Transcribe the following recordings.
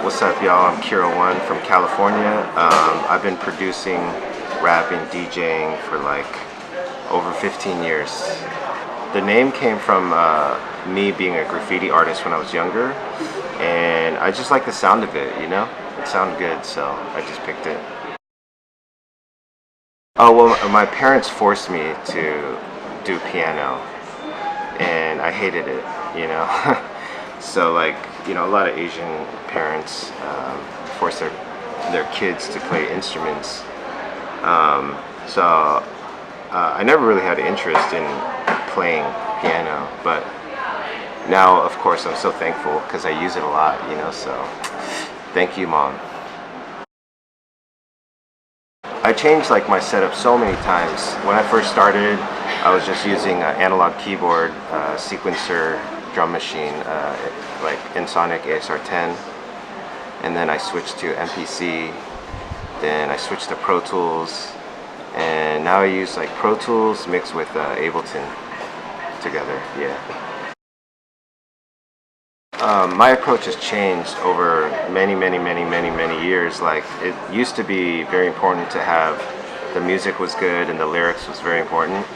What's up, y'all? I'm Kero One from California. I've been producing rap and DJing for like over 15 years. The name came from me being a graffiti artist when I was younger, and I just like the sound of it, you know? It sounded good, so I just picked it. Oh, well, my parents forced me to do piano, and I hated it, you know? So like, you know, a lot of Asian parents force their kids to play instruments. So I never really had an interest in playing piano, but now, of course, I'm so thankful because I use it a lot, you know, so thank you, Mom. I changed like my setup so many times. When I first started, I was just using an analog keyboard, sequencer, drum machine, like Ensoniq ASR10, and then I switched to MPC, then I switched to Pro Tools, and now I use like Pro Tools mixed with Ableton together, yeah. My approach has changed over many years. Like, it used to be very important to have the music was good and the lyrics was very important,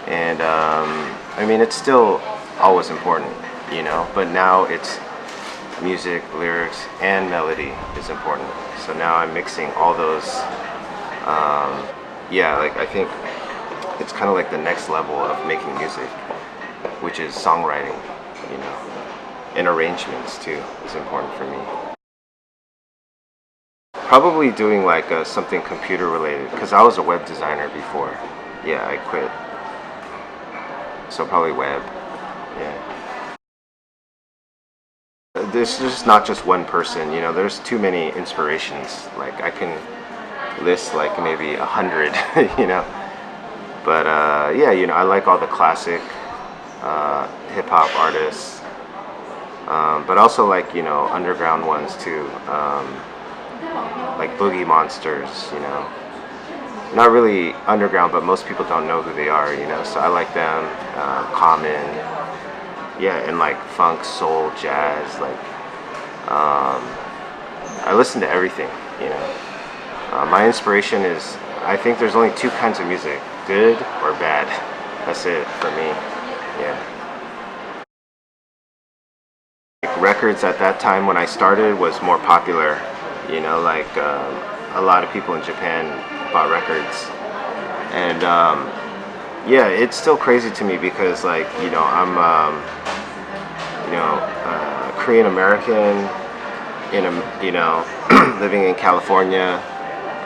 and I mean, it's still always important, you know, but now it's music, lyrics, and melody is important. So now I'm mixing all those. Yeah, like I think it's kind of like the next level of making music, which is songwriting, you know, and arrangements too is important for me. Probably doing like something computer related, because I was a web designer before. Yeah, I quit. So probably web. Yeah. There's just not just one person, you know, there's too many inspirations. Like I can list like maybe 100, you know. But yeah, you know, I like all the classic hip hop artists, but also like, you know, underground ones too, like Boogie Monsters, you know. Not really underground, but most people don't know who they are, you know, so I like them. Common, yeah, and like funk, soul, jazz, like I listen to everything, you know. My inspiration is, I think there's only two kinds of music, good or bad. That's it for me, yeah. Like records at that time when I started was more popular, you know, like a lot of people in Japan bought records, and yeah, it's still crazy to me because, like, you know, I'm you know, Korean American in a, you know, living in California,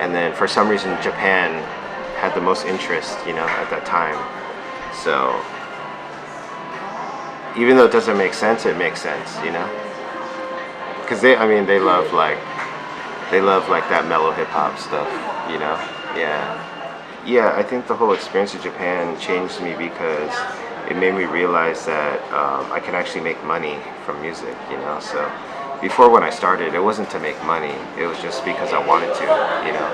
and then for some reason Japan had the most interest, you know, at that time. So even though it doesn't make sense, it makes sense, you know, because I mean, they love like that mellow hip hop stuff, you know. Yeah, I think the whole experience of Japan changed me because it made me realize that I can actually make money from music, you know. So before, when I started, it wasn't to make money, it was just because I wanted to, you know.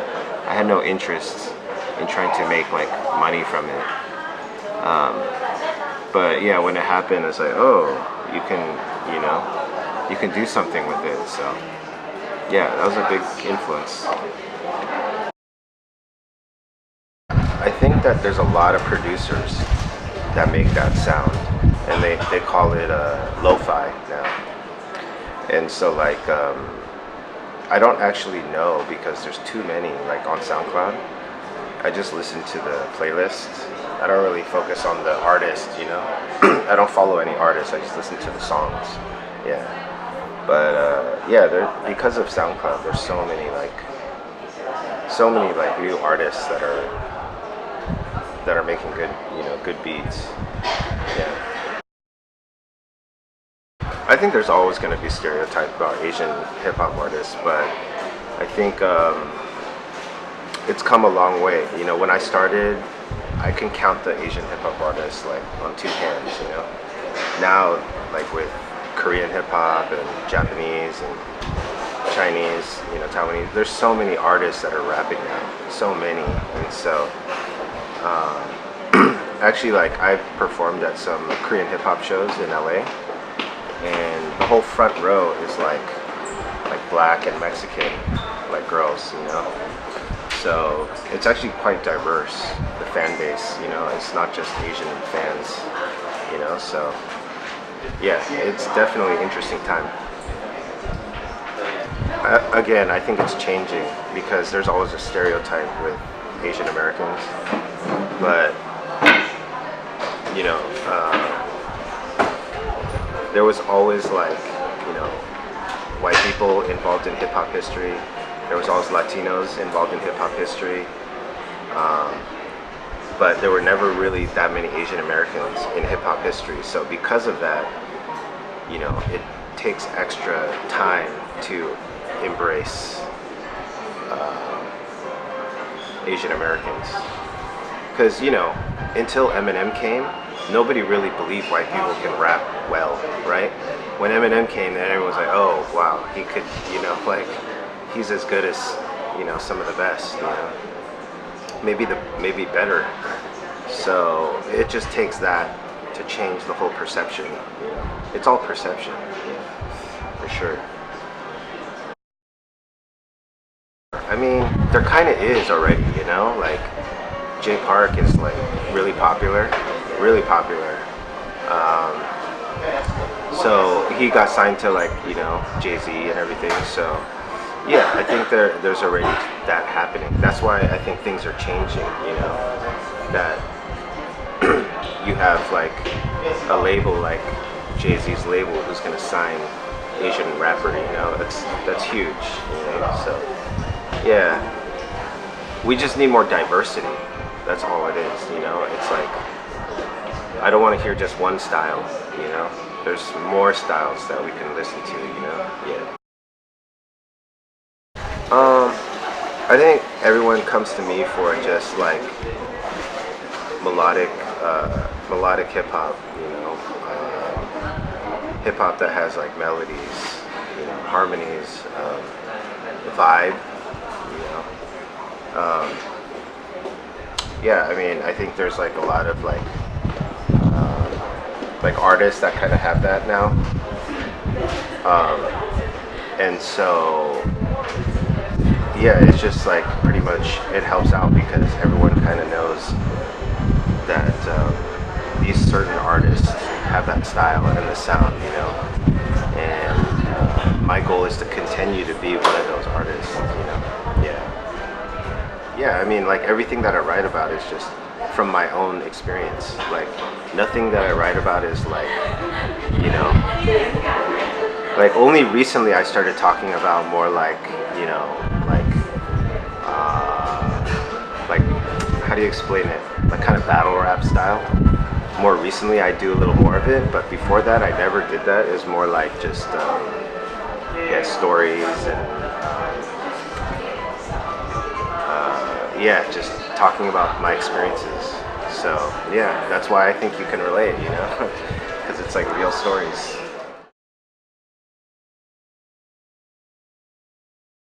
I had no interest in trying to make like money from it. But yeah, when it happened, it's like, oh, you can, you know, you can do something with it. So yeah, that was a big influence. I think that there's a lot of producers that make that sound, and they call it lo-fi now. And so like, I don't actually know because there's too many like on SoundCloud. I just listen to the playlist. I don't really focus on the artist, you know. I don't follow any artists, I just listen to the songs. Yeah. But yeah, because of SoundCloud, there's so many like new artists that are making good, you know, good beats. Yeah. I think there's always going to be stereotypes about Asian hip hop artists, but I think it's come a long way. You know, when I started, I can count the Asian hip hop artists like on two hands, you know. Now, like with Korean hip hop and Japanese and Chinese, you know, Taiwanese, there's so many artists that are rapping now, so many. And so actually, like, I've performed at some Korean hip hop shows in LA, and the whole front row is like like black and Mexican, like girls, you know. So it's actually quite diverse, the fan base, you know. It's not just Asian fans, you know. So yeah, it's definitely an interesting time. Again, I think it's changing because there's always a stereotype with Asian Americans, but you know, there was always like, you know, white people involved in hip-hop history. There was always Latinos involved in hip-hop history, but there were never really that many Asian Americans in hip-hop history. So because of that, you know, it takes extra time to embrace Asian Americans, because, you know, until Eminem came, nobody really believed white people can rap well, right? When Eminem came, then everyone was like, oh wow, he could, you know, like, he's as good as, you know, some of the best, you know, maybe better. So it just takes that to change the whole perception, you know. It's all perception, yeah, for sure. I mean, there kind of is already, you know, like Jay Park is like really popular, really popular. So he got signed to, like, you know, Jay-Z and everything. So yeah, I think there's already that happening. That's why I think things are changing, you know, that you have like a label like Jay-Z's label who's gonna sign Asian rapper, you know. That's huge, you know. So yeah, we just need more diversity. That's all it is, you know. It's like, I don't want to hear just one style, you know. There's more styles that we can listen to, you know. Yeah. I think everyone comes to me for just like melodic hip hop, you know, hip hop that has like melodies, you know, harmonies, vibe, you know. Yeah, I mean, I think there's like a lot of like artists that kind of have that now, and so yeah, it's just like pretty much it helps out because everyone kind of knows that these certain artists have that style and the sound, you know, and my goal is to continue to be one of those artists, you know. Yeah, I mean, like everything that I write about is just from my own experience. Like nothing that I write about is like, you know, like only recently I started talking about more like, you know, like how do you explain it? Like kind of battle rap style. More recently I do a little more of it, but before that I never did that. It was more like just yeah, stories and yeah, just talking about my experiences. So yeah, that's why I think you can relate, you know, because it's like real stories.